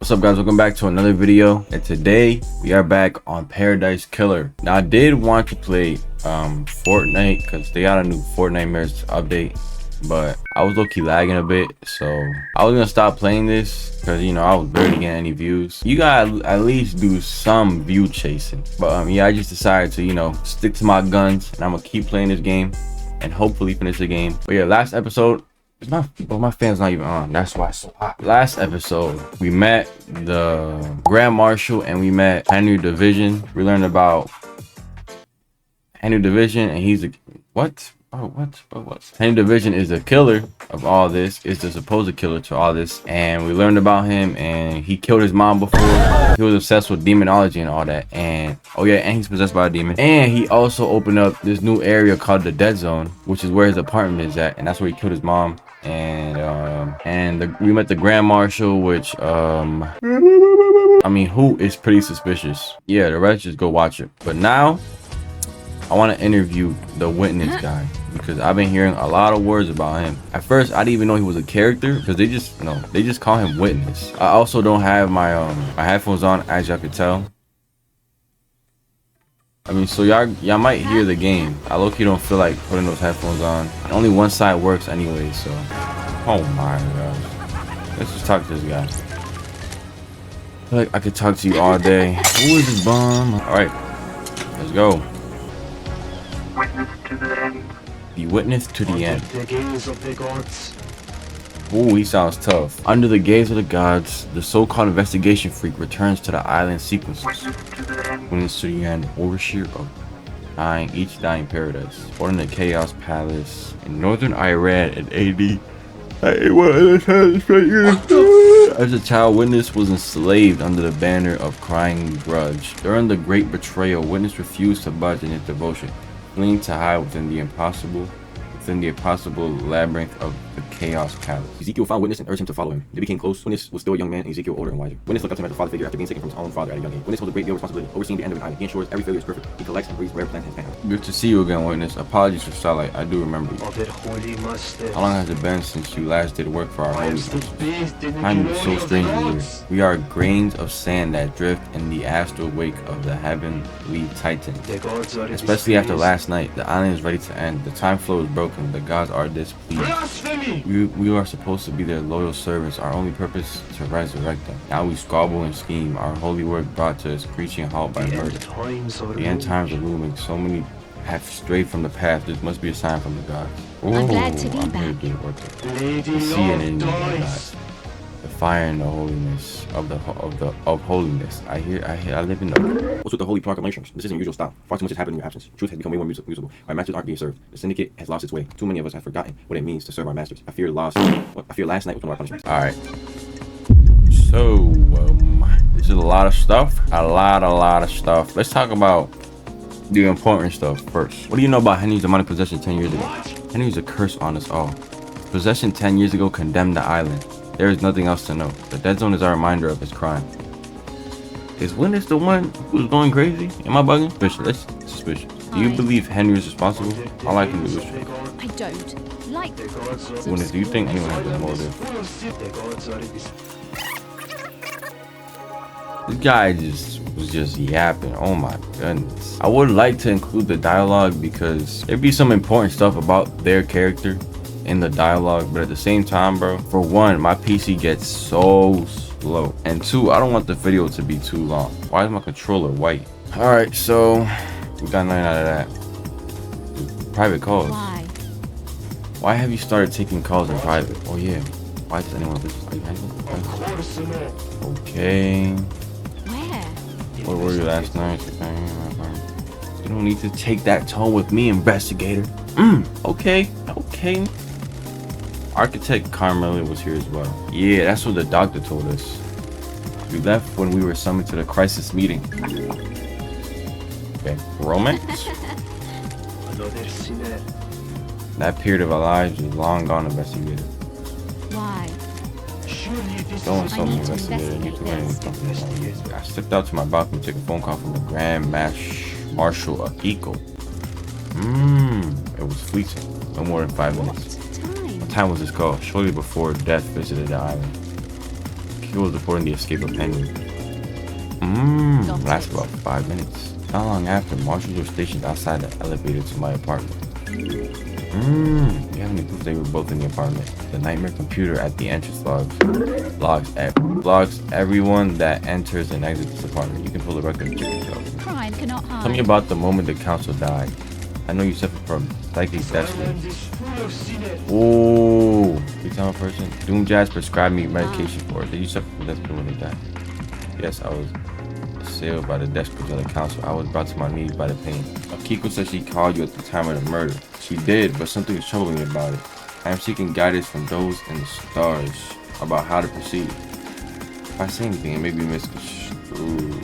What's up, guys? Welcome back to another video, and today we are back on Paradise Killer. Now I did want to play Fortnite because they got a new Fortnite mirrors update, but I was low-key lagging a bit, so I was gonna stop playing this because, you know, I was barely getting any views. You gotta at least do some view chasing, but yeah, I just decided to, you know, stick to my guns, and I'm gonna keep playing this game and hopefully finish the game. But yeah, last episode, my fan's not even on. That's why it's so hot. Last episode, we met the Grand Marshal and we met Henry Division. We learned about Henry Division, and he's a what? Henry Division is the killer of all this. Is the supposed killer to all this, and we learned about him. And he killed his mom before. He was obsessed with demonology and all that. And oh yeah, and he's possessed by a demon. And he also opened up this new area called the Dead Zone, which is where his apartment is at, and that's where he killed his mom. And we met the Grand Marshal, which I mean, who is pretty suspicious. Yeah, the rest just go watch it. But now I want to interview the witness guy because I've been hearing a lot of words about him. At first, I didn't even know he was a character because they just call him Witness. I also don't have my my headphones on, as y'all can tell. I mean, so y'all might hear the game. I low-key don't feel like putting those headphones on. And only one side works anyway, so. Oh my gosh. Let's just talk to this guy. I feel like I could talk to you all day. Who is this bum? Alright, let's go. Witness to the end. The witness to the end. The gaze of the gods. Ooh, he sounds tough. Under the gaze of the gods, the so-called investigation freak returns to the island sequences. Witness to the end. Witness to the end, overseer of each dying paradise. Born in the Chaos Palace in northern Iran in AD. As a child, Witness was enslaved under the banner of Crying Grudge. During the Great Betrayal, Witness refused to budge in his devotion, fleeing to hide within the impossible labyrinth of the Chaos Palace. Ezekiel found Witness and urged him to follow him. They became close. Witness was still a young man, and Ezekiel older and wiser. Witness looked up to him as a father figure after being taken from his own father at a young age. Witness holds a great deal of responsibility, overseeing the end of an island. He ensures every failure is perfect. He collects and breeds rare plants in his hand. Good to see you again, Witness. Apologies for Starlight. I do remember you. How long has it been since you last did work for our holy ones? Time is so strangely here. We are grains of sand that drift in the astral wake of the heavenly titan. Especially after last night, the island is ready to end. The time flow is broken. The gods are displeased. We are supposed to be their loyal servants, our only purpose to resurrect them. Now we squabble and scheme, our holy work brought to a screeching halt by murder. The end times are looming, so many have strayed from the path. This must be a sign from the gods. Ooh, I'm glad to be I'm back. here to work to see and in the gods. The fire and the holiness of holiness. I live in the. What's with the holy proclamations? This isn't usual style. Far too much has happened in your absence. Truth has become way more musical. Our masters aren't being served. The syndicate has lost its way. Too many of us have forgotten what it means to serve our masters. I fear last night was one of our punishments. All right. So this is a lot of stuff. A lot of stuff. Let's talk about the important stuff first. What do you know about Henry's demonic possession 10 years ago? Henry's a curse on us all. Possession 10 years ago condemned the island. There is nothing else to know. The Dead Zone is our reminder of his crime. Is Witness the one who's going crazy? Am I bugging? Suspicious. Do you believe Henry is responsible? All I can do is try. I don't like Witness, do you think anyone has a motive? This guy was just yapping. Oh my goodness. I would like to include the dialogue because there'd be some important stuff about their character in the dialogue, but at the same time, bro, for one, my PC gets so slow, and two, I don't want the video to be too long. Why is my controller white? All right, so we got 9 out of that. Private calls. Why have you started taking calls in private? Oh yeah, why does anyone listen? Okay, where were you last night? You don't need to take that tone with me, investigator. Okay. Architect Carmela was here as well. Yeah, that's what the doctor told us. We left when we were summoned to the crisis meeting. Okay, romance? That period of our lives is long gone, investigator. Why? Don't insult me, investigator. I stepped out to my balcony to take a phone call from the Grand Marshal of Eco. It was fleeting. No more than 5 minutes. What time was this call? Shortly before death visited the island. People was reporting the escape of Henry. Lasted about 5 minutes. Not long after, marshals were stationed outside the elevator to my apartment. You have any proof they were both in the apartment? The nightmare computer at the entrance logs everyone that enters and exits this apartment. You can pull the record and check yourself. Crime cannot hide. Tell me about the moment the council died. I know you suffer from psychic destiny. Oh, you tell a person. Doom Jazz prescribed me medication for it. Did you suffer from destiny when they died? Yes, I was assailed by the despots of the council. I was brought to my knees by the pain. Akiko said she called you at the time of the murder. She did, but something is troubling me about it. I am seeking guidance from those in the stars about how to proceed. If I say anything, it may be misconstrued.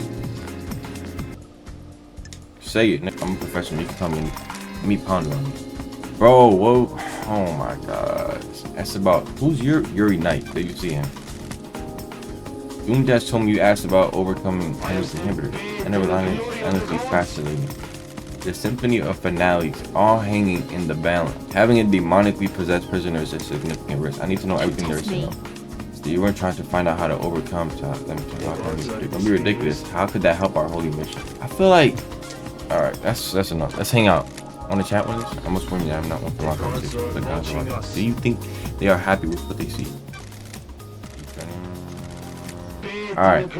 Say it. I'm a professional. You can tell me. Let me ponder on it. Bro, whoa. Oh my god. That's about... Who's Yuri Knight? Did you see him? Doom Jazz told me you asked about overcoming Henry's inhibitor. I never learned it. Endlessly fascinating. The symphony of finales, all hanging in the balance. Having a demonically possessed prisoner is a significant risk. I need to know everything there is to know. So you weren't trying to find out how to overcome. Don't be ridiculous. How could that help our holy mission? I feel like... Alright, that's enough. Let's hang out. On the chat with us? I'm just warning you, I'm not one for my conversation with the guys. Do you think they are happy with what they see? Alright.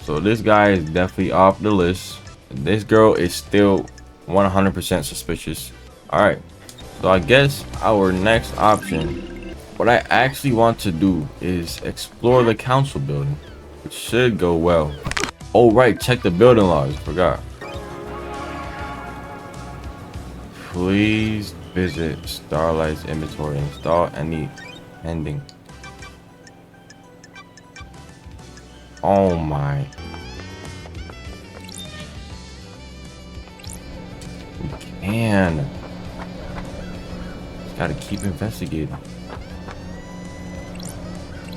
So this guy is definitely off the list. This girl is still 100% suspicious. Alright. So I guess our next option, what I actually want to do is explore the council building. It should go well. Oh right, check the building logs. Forgot. Please visit Starlight's inventory and install any ending. Oh my. We can. Just gotta keep investigating.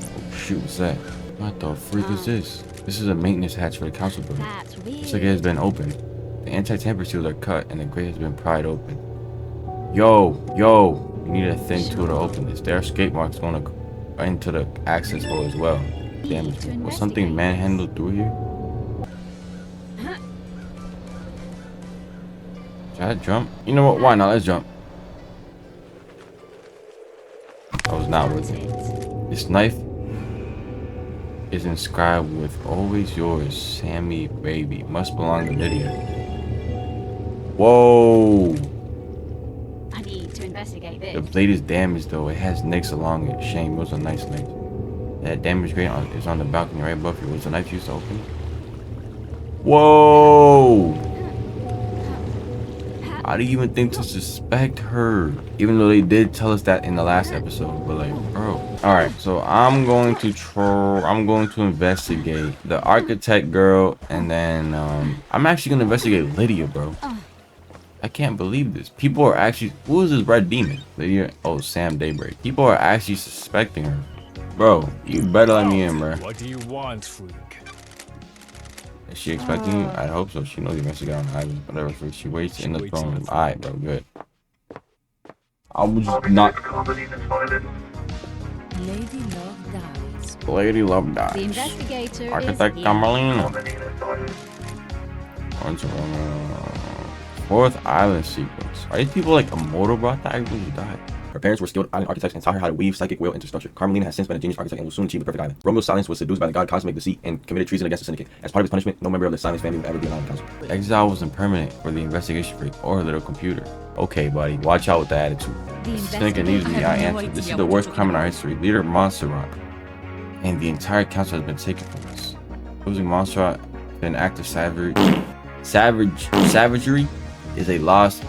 Oh shoot, what's that? What the freak is this? This is a maintenance hatch for the council building. Looks like it has been opened. The anti-tamper seals are cut and the grate has been pried open. Yo, you need a thin tool to open this. There are escape marks going into the access hole as well. Damage. Was something manhandled through here? Should I jump? You know what? Why not? Let's jump. That was not worth it. This knife is inscribed with "Always yours, Sammy baby." Must belong to Lydia. Whoa! I need to investigate this. The blade is damaged though. It has nicks along it. Shame. It was a nice knife. That damaged grate is on the balcony right above you. Was the knife used to open it? Whoa! How do you even think to suspect her? Even though they did tell us that in the last episode, but like, bro. All right, so I'm going to investigate the architect girl, and then I'm actually gonna investigate Lydia, bro. I can't believe this. People are actually... Who is this red demon? Lydia? Oh, Sam Daybreak. People are actually suspecting her. Bro, you better let me in, bro. What do you want, freak? Is she expecting you? I hope so. She knows you must get on the island. Whatever, freak. She waits in the throne room. Alright, bro, good. I was not... Lady Love dies. Lady Love The dies. investigator Architect is Carmelina. Fourth island sequence. Are these people like immortal, bro? I thought everyone just died. Her parents were skilled island architects and taught her how to weave psychic will into structure. Carmelina has since been a genius architect and will soon achieve the perfect island. Romeo's silence was seduced by the god Cosmic Deceit and committed treason against the syndicate. As part of his punishment, no member of the Silence family would ever be allowed in council. The exile wasn't permanent for the investigation freak or her little computer. Okay, buddy, watch out with the attitude. The Syndicate needs me, I answer. This is the worst crime in our history. Leader Montserrat and the entire council has been taken from us. Losing Montserrat in an act of savagery is a loss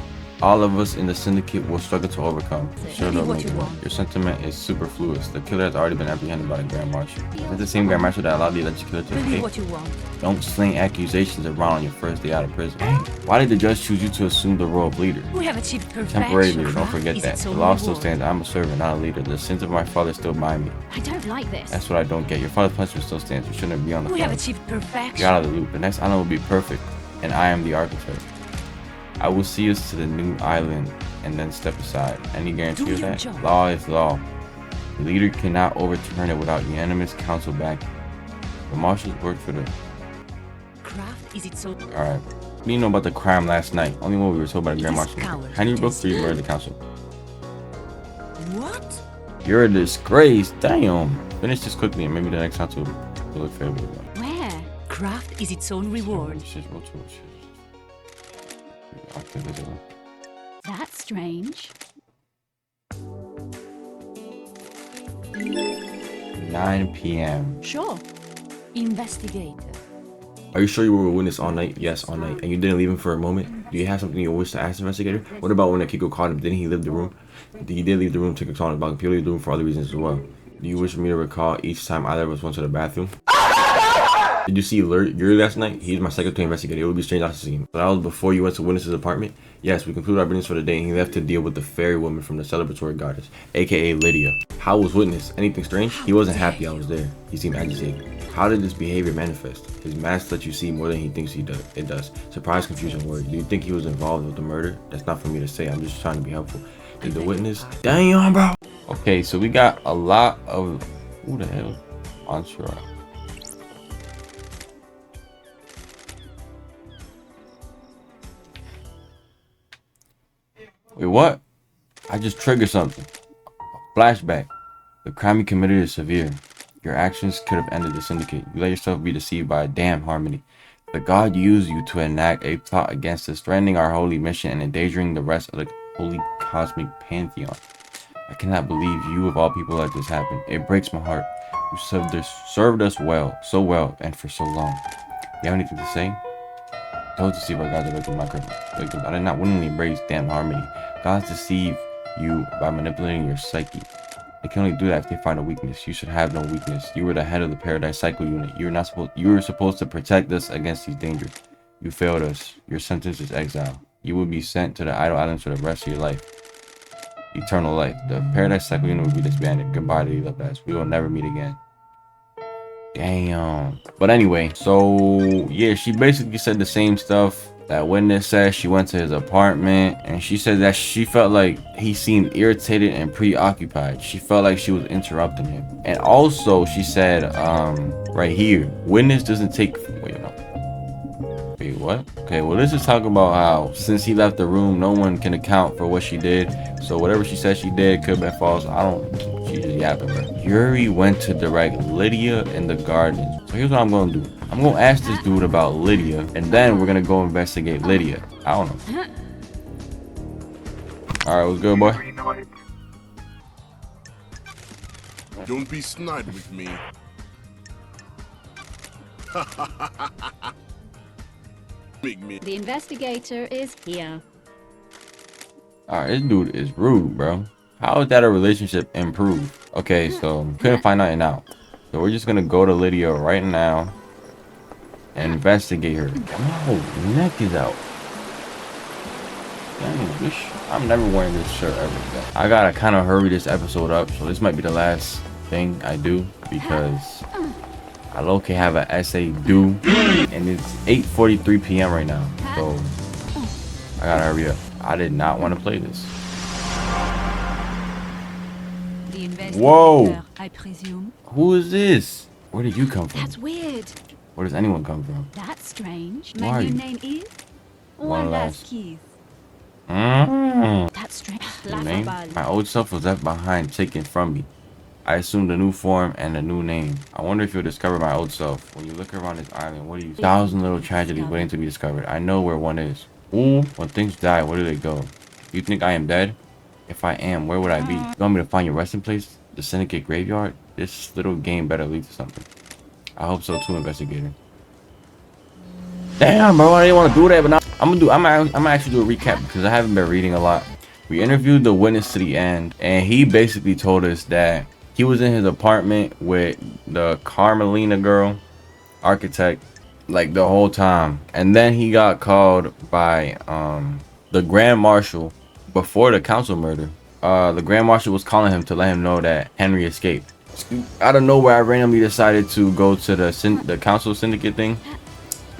all of us in the syndicate will struggle to overcome. Sure, your sentiment is superfluous. The killer has already been apprehended by the Grand Marshal. Is that the same Grand Marshal that allowed the alleged killer to escape? Don't sling accusations around on your first day out of prison. Why did the judge choose you to assume the role of leader? We have achieved perfection. Temporary leader, don't forget that. The law still stands. I'm a servant, not a leader. The sins of my father still bind me. I don't like this. That's what I don't get. Your father's punishment still stands. You shouldn't be on the We phone. have achieved perfection. You're out of the loop. The next island will be perfect, and I am the architect. I will see us to the new island and then step aside. Any guarantee of that? Law is law. The leader cannot overturn it without unanimous council backing. The marshals work for the... Craft is its own. Alright. What do you know about the crime last night? Only what we were told by the Grand Marshal. Henry Brooks, you murdered the council. What? You're a disgrace. Damn. Finish this quickly and maybe the next council will look favorable. Where? Craft is its own reward. That's strange. 9 p.m. Sure. Investigate. Are you sure you were a witness all night? Yes, all night. And you didn't leave him for a moment? Do you have something you wish to ask the investigator? What about when Akiko caught him? Didn't he leave the room? He did leave the room, took a call about people leave the room for other reasons as well. Do you wish me to recall each time either of us went to the bathroom? Did you see Yuri last night? He's my secretary investigator. It would be strange not to see him. But that was before you went to witness's apartment? Yes, we concluded our business for the day and he left to deal with the fairy woman from the celebratory goddess, aka Lydia. How was witness? Anything strange? He wasn't happy I was there. He seemed agitated. How did this behavior manifest? His mask lets you see more than he thinks it does. Surprise, confusion, worry. Do you think he was involved with the murder? That's not for me to say. I'm just trying to be helpful. Did the witness? Damn, bro. Okay, so we got a lot of... Who the hell? Entourage. Wait, what? I just triggered something. Flashback. The crime you committed is severe. Your actions could have ended the syndicate. You let yourself be deceived by a damn harmony. The god used you to enact a plot against us, threatening our holy mission and endangering the rest of the holy cosmic pantheon. I cannot believe you of all people let this happen. It breaks my heart. You served us well, so well, and for so long. You have anything to say? Don't deceive our gods are my victims. I did not willingly embrace damn harmony. Gods deceive you by manipulating your psyche. They can only do that if they find a weakness. You should have no weakness. You were the head of the Paradise Cycle unit. You were supposed to protect us against these dangers. You failed us. Your sentence is exile. You will be sent to the Idle Islands for the rest of your life. Eternal life. The Paradise Cycle unit will be disbanded. Goodbye to you, love guys. We will never meet again. Damn. But anyway, so yeah, she basically said the same stuff that witness said. She went to his apartment and she said that she felt like he seemed irritated and preoccupied. She felt like she was interrupting him. And also she said right here, witness doesn't take... Wait, what? Okay, well, this is talking about how since he left the room, no one can account for what she did. So whatever she said she did could have been false. I don't... She just yapping, bro. Yuri went to direct Lydia in the gardens. So here's what I'm going to do. I'm going to ask this dude about Lydia, and then we're going to go investigate Lydia. I don't know. Alright, what's good, boy? Don't be snide with me. The investigator is here. Alright, this dude is rude, bro. How is that a relationship improve? Okay, so couldn't find nothing out. So we're just gonna go to Lydia right now and investigate her. Oh, neck is out. Dang, I'm never wearing this shirt ever again. I gotta kind of hurry this episode up, so this might be the last thing I do because I low-key have an essay due and it's 8:43 p.m. right now, so I gotta hurry up. I did not want to play this. The Whoa! investigator, I presume. Who is this? Where did you come from? That's weird. Where does anyone come from? That's strange. Why My are new you- name is One Wallace last. Keith. That's strange. Your name? Laughable. My old self was left behind, taken from me. I assumed a new form and a new name. I wonder if you'll discover my old self. When you look around this island, what do you see? 1,000 little tragedies waiting to be discovered. I know where one is. Ooh, when things die, where do they go? You think I am dead? If I am, where would I be? You want me to find your resting place? The Syndicate graveyard? This little game better lead to something. I hope so too, investigator. Damn, bro, I didn't want to do that, but now I'm gonna actually do a recap because I haven't been reading a lot. We interviewed the witness to the end, and he basically told us that he was in his apartment with the Carmelina girl, architect, like the whole time, and then he got called by the Grand Marshal before the council murder. The Grand Marshal was calling him to let him know that Henry escaped. Out of nowhere, I randomly decided to go to the council syndicate thing,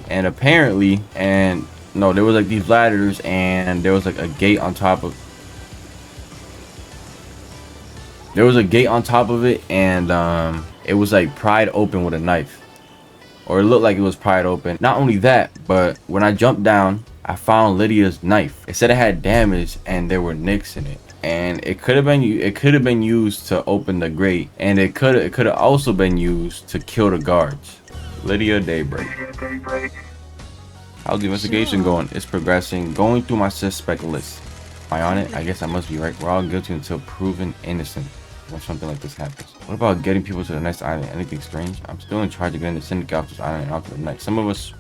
and apparently, no, there was like these ladders, and there was like a gate on top of. There was a gate on top of it, and it was like pried open with a knife, or it looked like it was pried open. Not only that, but when I jumped down, I found Lydia's knife. It said it had damage and there were nicks in it, and it could have been used to open the grate, and it could have also been used to kill the guards. Lydia Daybreak. How's the investigation going? It's progressing. Going through my suspect list. Am I on it? I guess I must be right. We're all guilty until proven innocent when something like this happens. What about getting people to the next island? Anything strange? I'm still in charge of getting the syndicate off this island and out to the next. Some of us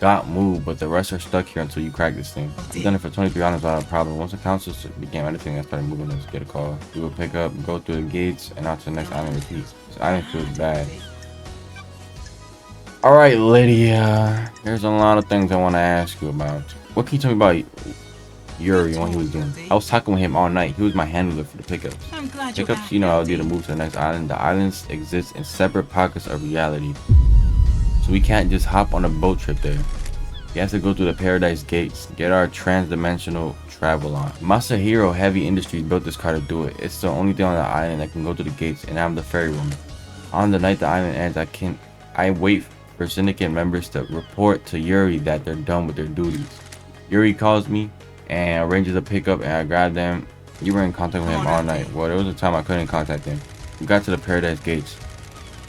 got moved, but the rest are stuck here until you crack this thing. I've done it for 23 islands without a problem. Once the council became anything, I started moving. Let's get a call. Do a pickup, go through the gates, and out to the next island. Repeat. This island feels bad. All right, Lydia. There's a lot of things I want to ask you about. What can you tell me about Yuri and what he was doing? I was talking with him all night. He was my handler for the pickups. I'm glad you're Pickups, back, you know, I'll do LD. to move to the next island. The islands exist in separate pockets of reality, so we can't just hop on a boat trip there. We have to go through the Paradise Gates, get our trans-dimensional travel on. Masahiro Heavy Industries built this car to do it. It's the only thing on the island that can go through the gates, and I'm the ferrywoman. On the night the island ends, I wait for syndicate members to report to Yuri that they're done with their duties. Yuri calls me and arranges a pickup, and I grab them. You were in contact with him all night. Well, there was a time I couldn't contact him. We got to the Paradise Gates.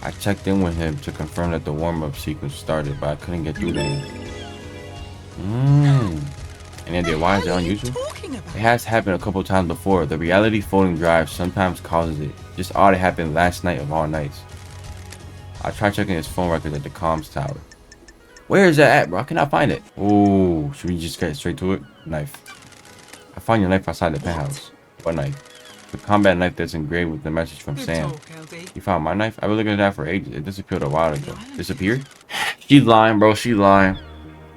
I checked in with him to confirm that the warm-up sequence started, but I couldn't get through to him. And then why is it unusual? It has happened a couple times before. The reality folding drive sometimes causes it. Just odd it happened last night of all nights. I tried checking his phone records at the comms tower. Where is that at, bro? I cannot find it. Oh, should we just get straight to it? Knife. I found your knife outside the penthouse. What knife? The combat knife that's engraved with the message from Sam. You found my knife? I've been looking at that for ages. It disappeared a while ago. Disappeared? She's lying, bro. She's lying.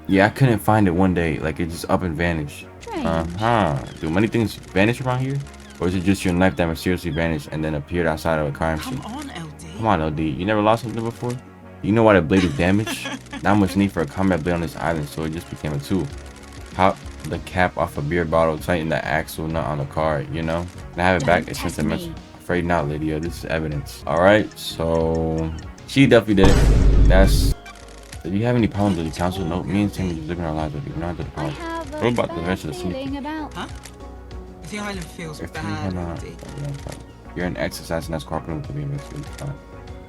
Yeah, I couldn't find it one day. Like, it just up and vanished. Do many things vanish around here? Or is it just your knife that mysteriously vanished and then appeared outside of a crime scene? Come on, LD. You never lost something before? You know why the blade is damaged? Not much need for a combat blade on this island, so it just became a tool. Pop the cap off a beer bottle, tighten the axle nut on the car, you know? And I have it back. It's since afraid not, Lydia. This is evidence. Alright, so she definitely did it. That's. Did you have any problems with the council? No, me and Tim just living our lives with you. We're not to the problem. What about the rest of the city? Huh? The island feels If you bad, cannot, LD. you're an ex-assassin that's cooperating with me in this.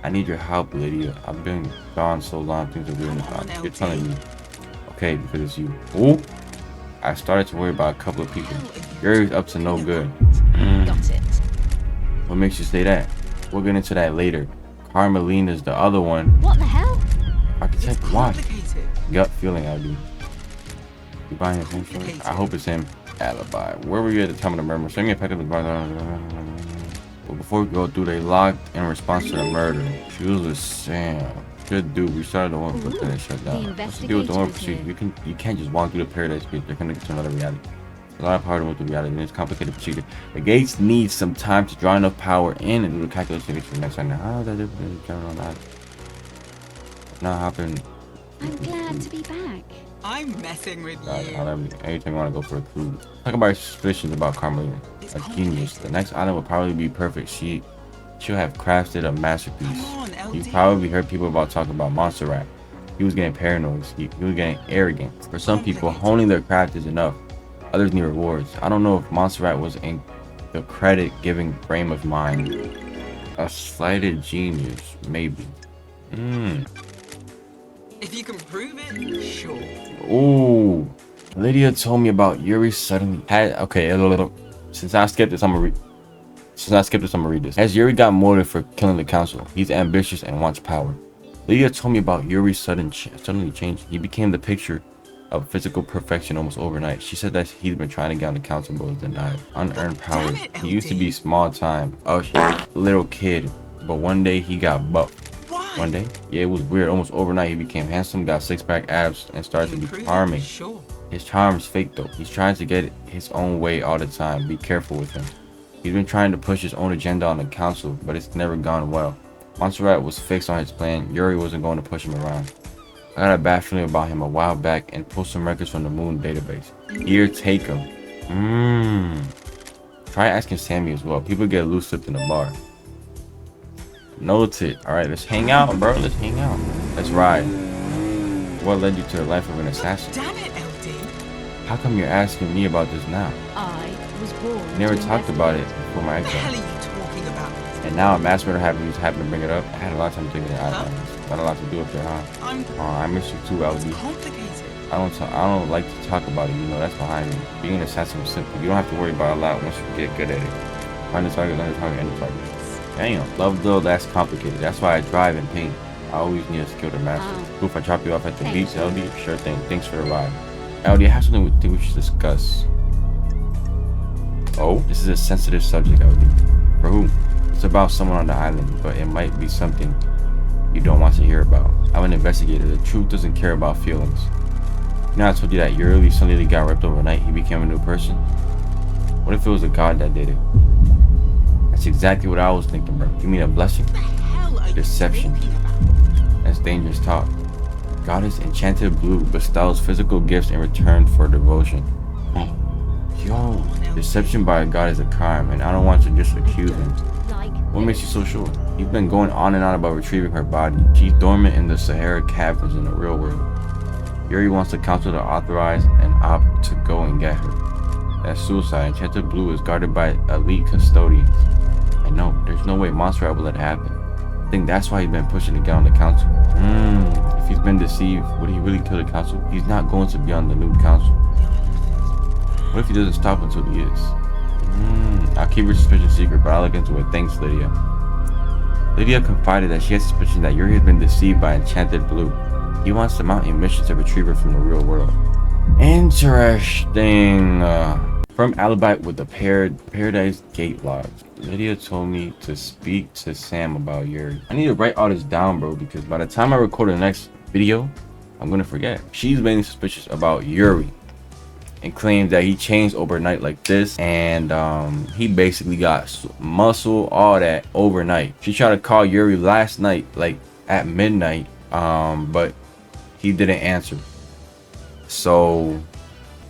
I need your help, Lydia. I've been gone so long, things are weird in this house. You're telling me. Okay, because it's you. Ooh. I started to worry about a couple of people. You're up to no good. Got it. What makes you say that? We'll get into that later. Carmelina's the other one. What the hell? Architect, why? Complicated. Gut feeling, LD. You buying his influence? I hope it's him. Alibi. Where were you at the time of the murder? Send me a packet of. But before we go through, they locked in response to the murder. She was with Sam. Good dude. We started the one, but then it shut down. What's the deal with the one procedure? You can't just walk through the Paradise Gate. They're gonna get to another reality. A lot of power to move through reality, and it's a complicated procedure. The gates need some time to draw enough power in and do the calculation to get to the next one. How is that different than on that? Not hopping. I'm glad to be back. I'm messing with you. Anytime you want to go for a cruise. Talk about your suspicions about Carmelina. A genius. The next island will probably be perfect. She'll have crafted a masterpiece. Come on, LD. You probably heard people about talking about Montserrat. He was getting paranoid. He was getting arrogant. For some people, honing their craft is enough. Others need rewards. I don't know if Montserrat was in the credit-giving frame of mind. A slighted genius, maybe. If you can prove it, sure. Ooh. Lydia told me about Yuri suddenly had. Okay, a little. Since I skipped this, I'm gonna read this. Has Yuri got motive for killing the council? He's ambitious and wants power. Lydia told me about Yuri's suddenly changed. He became the picture of physical perfection almost overnight. She said that he's been trying to get on the council but was denied. Unearned power. He used to be small time, little kid, but one day he got buffed. One day? Yeah, it was weird. Almost overnight, he became handsome, got six-pack abs, and started to be charming. Sure. His charm's fake though. He's trying to get it his own way all the time. Be careful with him. He's been trying to push his own agenda on the council, but it's never gone well. Montserrat was fixed on his plan. Yuri wasn't going to push him around. I got a bad feeling about him a while back and pulled some records from the Moon database. Here, take him. Try asking Sammy as well. People get loose lipped in the bar. Noted. All right, let's hang out, bro. Let's hang out. Let's ride. What led you to the life of an assassin? Damn it, LD. How come you're asking me about this now? I was born. You never to talked about it investigate. before my What the hell exile. are you talking about? And now a mass murder happened to bring it up. I had a lot of time thinking got a lot to do up there, huh? I miss you too, It's LD. complicated. I don't like to talk about it, you know, that's behind me. Being an assassin was simple. You don't have to worry about a lot once you get good at it. Find the target, learn the target, end the target. Damn, love though, that's complicated. That's why I drive and paint. I always need a skill to master. Cool, if I drop you off at the beach, LD, sure thing. Thanks for the ride. LD, I have something we think we should discuss. Oh, this is a sensitive subject, LD. For who? It's about someone on the island, but it might be something you don't want to hear about. I'm an investigator. The truth doesn't care about feelings. You know, I told you that Yuri suddenly got ripped overnight. He became a new person. What if it was a god that did it? That's exactly what I was thinking, bro. You mean a blessing? What the hell are Deception. you talking about? That's dangerous talk. Goddess Enchanted Blue bestows physical gifts in return for devotion. Yo, deception by a god is a crime, and I don't want to just accuse him. Like What makes you so sure? You've been going on and on about retrieving her body. She's dormant in the Sahara caverns in the real world. Yuri wants the council to authorize and opt to go and get her. That's suicide. Enchanted Blue is guarded by elite custodians. I know, there's no way Monster will let it happen. I think that's why he's been pushing to get on the council. If he's been deceived, would he really kill the council? He's not going to be on the new council. What if he doesn't stop until he is? I'll keep your suspicion secret, but I'll look into it. Thanks, Lydia. Lydia confided that she has suspicion that Yuri has been deceived by Enchanted Blue. He wants to mount a mission to retrieve her from the real world. Interesting. From Alibi with the Paradise Gate logs. Lydia told me to speak to Sam about Yuri. I need to write all this down, bro, because by the time I record the next video, I'm gonna forget. She's mainly suspicious about Yuri and claims that he changed overnight like this, and he basically got muscle, all that overnight. She tried to call Yuri last night, like at midnight, but he didn't answer. So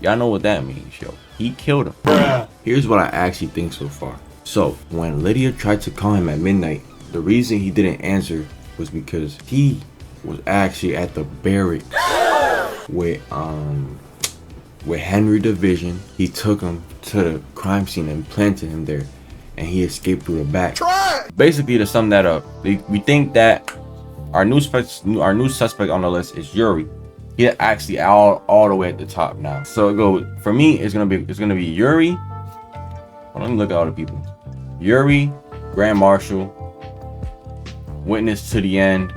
y'all know what that means, yo. He killed him. Here's what I actually think so far. So when Lydia tried to call him at midnight, the reason he didn't answer was because he was actually at the barracks with Henry Division. He took him to the crime scene and planted him there, and he escaped through the back. Basically, to sum that up, we think that our new suspect on the list is Yuri. He's actually all the way at the top now. So it goes, for me, it's gonna be Yuri. Well, let me look at all the people. Yuri, Grand Marshal, Witness to the End.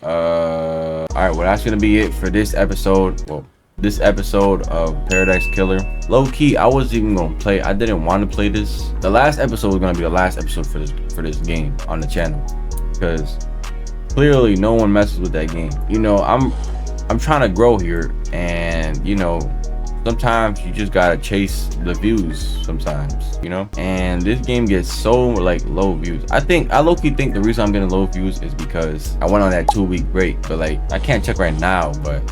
All right, well, that's gonna be it for this episode. Well, this episode of Paradise Killer. Low key, I wasn't even gonna play. I didn't want to play this. The last episode was gonna be the last episode for this game on the channel, because clearly no one messes with that game. You know, I'm trying to grow here, and you know, sometimes you just gotta chase the views sometimes, you know. And this game gets so like low views. I low-key think the reason I'm getting low views is because I went on that 2-week break. But like, I can't check right now, but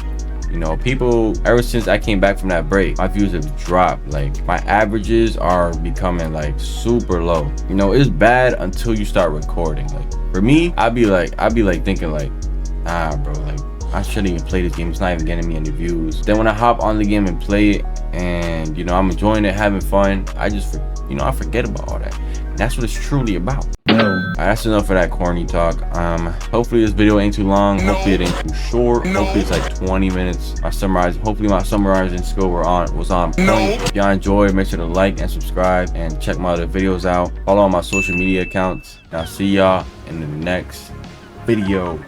you know, people, ever since I came back from that break, my views have dropped. Like, my averages are becoming like super low. You know, it's bad until you start recording. Like for me, I'd be like thinking like, bro, like I shouldn't even play this game. It's not even getting me any views. Then when I hop on the game and play it, and you know, I'm enjoying it, having fun, I just I forget about all that. And that's what it's truly about. Alright, that's enough for that corny talk. Hopefully this video ain't too long. Hopefully it ain't too short. Hopefully it's like 20 minutes. Hopefully my summarizing skill was on point. If y'all enjoyed, make sure to like and subscribe and check my other videos out. Follow on my social media accounts. And I'll see y'all in the next video.